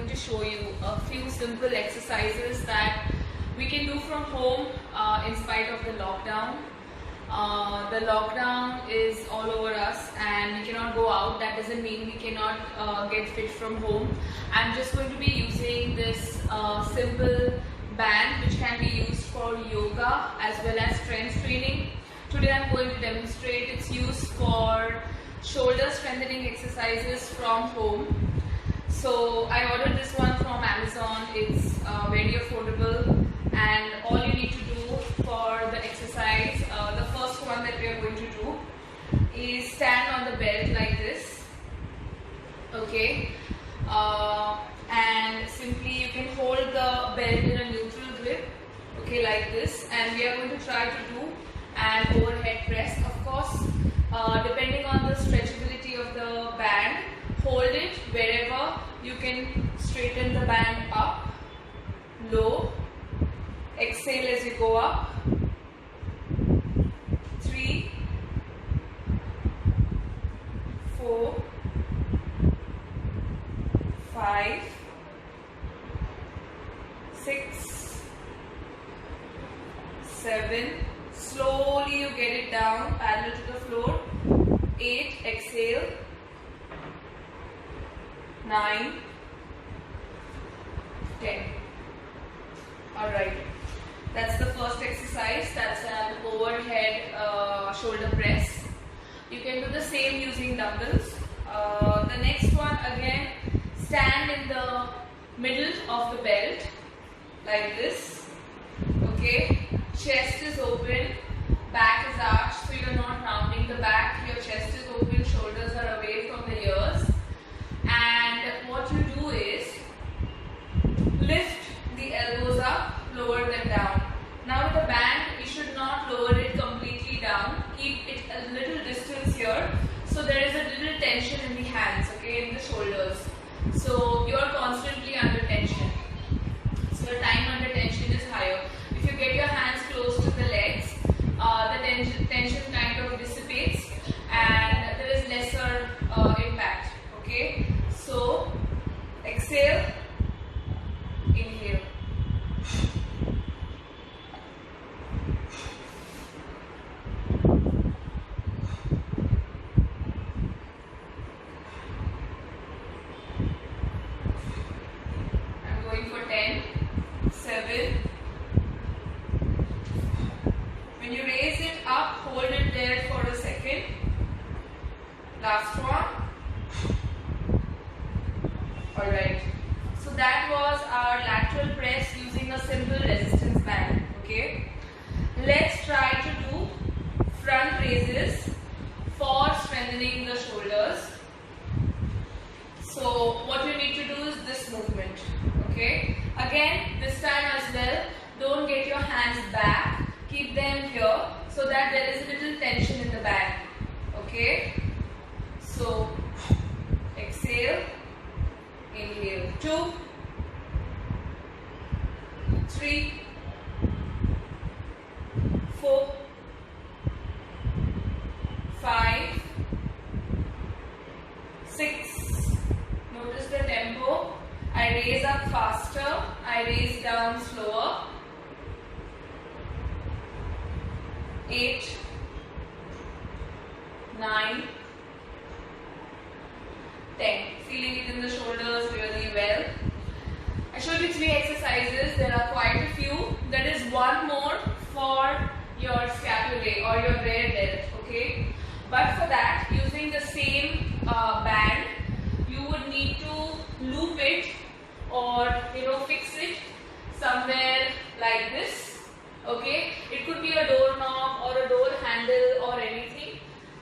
going to show you a few simple exercises that we can do from home in spite of the lockdown. The lockdown is all over us and we cannot go out. That doesn't mean we cannot get fit from home. I'm just going to be using this simple band which can be used for yoga as well as strength training. Today I'm going to demonstrate its use for shoulder strengthening exercises from home. So I ordered this one from Amazon. It's very affordable, and all you need to do for the exercise, the first one that we are going to do is stand on the belt like this, okay, and simply you can hold the belt in a neutral grip, okay, like this, and we are going to try to do an overhead press. Of course, depending on the stretchability of the band, hold it wherever you can straighten the band up, low, exhale as you go up, 3, 4, 5, 6, 7, slowly you get it down parallel to the floor, 8, exhale, 9, 10. Alright, that's the first exercise. That's an overhead shoulder press. You can do the same using dumbbells. The next one, again, stand in the middle of the belt like this, okay, chest is open, back is arched, so you're not rounding the back, your chest is open, shoulders are away from the ears, and what you do is lift the elbows up, lower them down. Now with the band, you should not lower it completely down, keep it a little distance here, so there is a little tension in the hands, okay, in the shoulders, so you are constantly under tension, so your time under tension is higher. If you get your hands close to the legs, the tension kind of dissipates and there is lesser impact, okay, so exhale, inhale. I'm going for 10, 7. When you raise it up, hold it there for a second. Last one. Alright. So that was our lateral press using a simple resistance band. Okay. Let's try to do front raises for strengthening the shoulders. So what you need to do is this movement. Okay. Again, this time as well, don't get your hands back. Keep them here so that there is a little tension in the back. Okay. So exhale, inhale. 2, 3, 4, 5, 6. Notice the tempo. I raise up faster, I raise down slower. 8, 9, 10. Feeling it in the shoulders really well. I showed you 3 exercises. There are quite a few. There is one more for your scapulae or your rear delt. Okay. But for that, using the same band, you would need to loop it or fix it somewhere like this. Okay, it could be a doorknob or a door handle or anything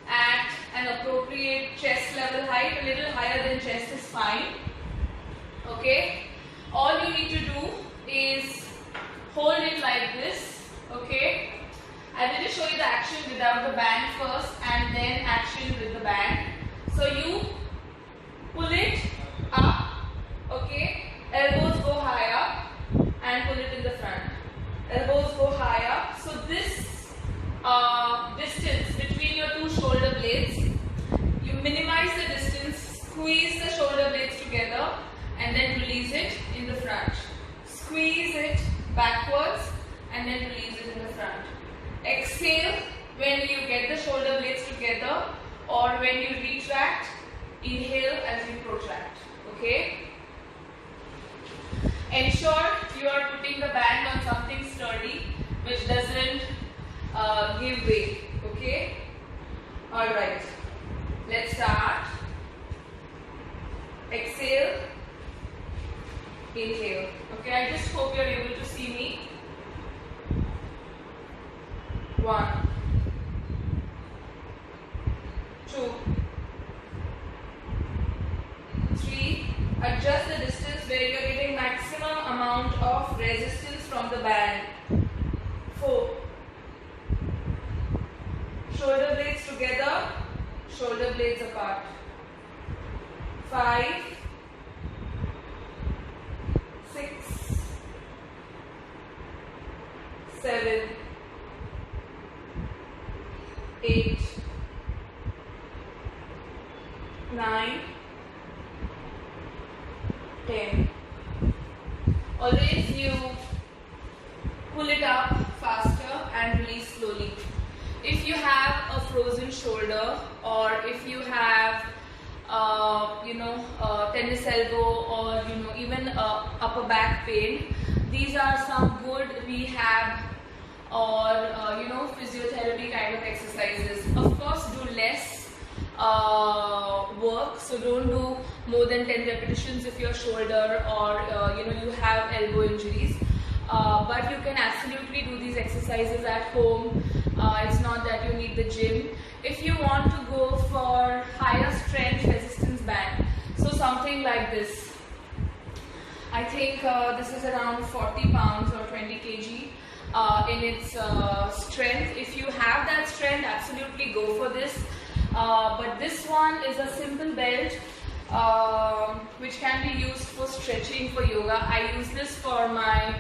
at an appropriate chest level height. A little higher than chest is fine. Okay, all you need to do is hold it like this. Okay, I will just show you the action without the band first and then action with the band. So you pull it up, okay, elbows go high up and pull it in the front. Elbows go high up. So this distance between your two shoulder blades, you minimize the distance, squeeze the shoulder blades together and then release it in the front. Squeeze it backwards and then release it in the front. Exhale when you get the shoulder blades together, or when you retract, inhale as you protract. Okay? Ensure you are putting the band on something sturdy which doesn't give way. Okay? Alright. Let's start. Exhale. Inhale. Okay, I just hope you are able to see me. 1, 2, 3. Adjust the distance where you are getting maximum amount of resistance from the band. 4. Shoulder blades together, shoulder blades apart. 5, 6, 7, 8, 9, 10. Always you pull it up faster and release slowly. If you have a frozen shoulder, or if you have tennis elbow, or even upper back pain, these are some good rehab or physiotherapy kind of exercises. Of course, do less work, so don't do more than 10 repetitions if your shoulder or you have elbow injuries, but you can absolutely do these exercises at home. It's not that you need the gym. If you want to go for higher strength resistance band, so something like this, I think this is around 40 pounds or 20 kg in its strength. If you have that strength, absolutely go for this. But this one is a simple belt which can be used for stretching, for yoga. I use this for my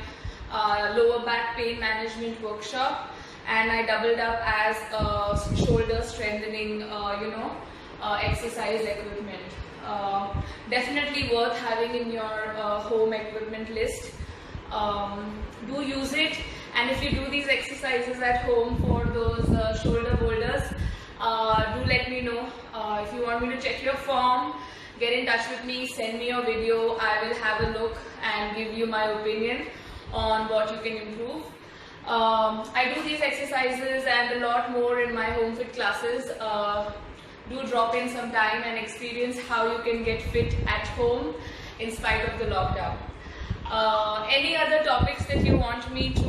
lower back pain management workshop, and I doubled up as a shoulder strengthening exercise equipment. Definitely worth having in your home equipment list. Do use it, and if you do these exercises at home for those shoulder boulders, do let me know. If you want me to check your form, get in touch with me, send me your video. I will have a look and give you my opinion on what you can improve. I do these exercises and a lot more in my home fit classes. Do drop in some time and experience how you can get fit at home in spite of the lockdown. Any other topics that you want me to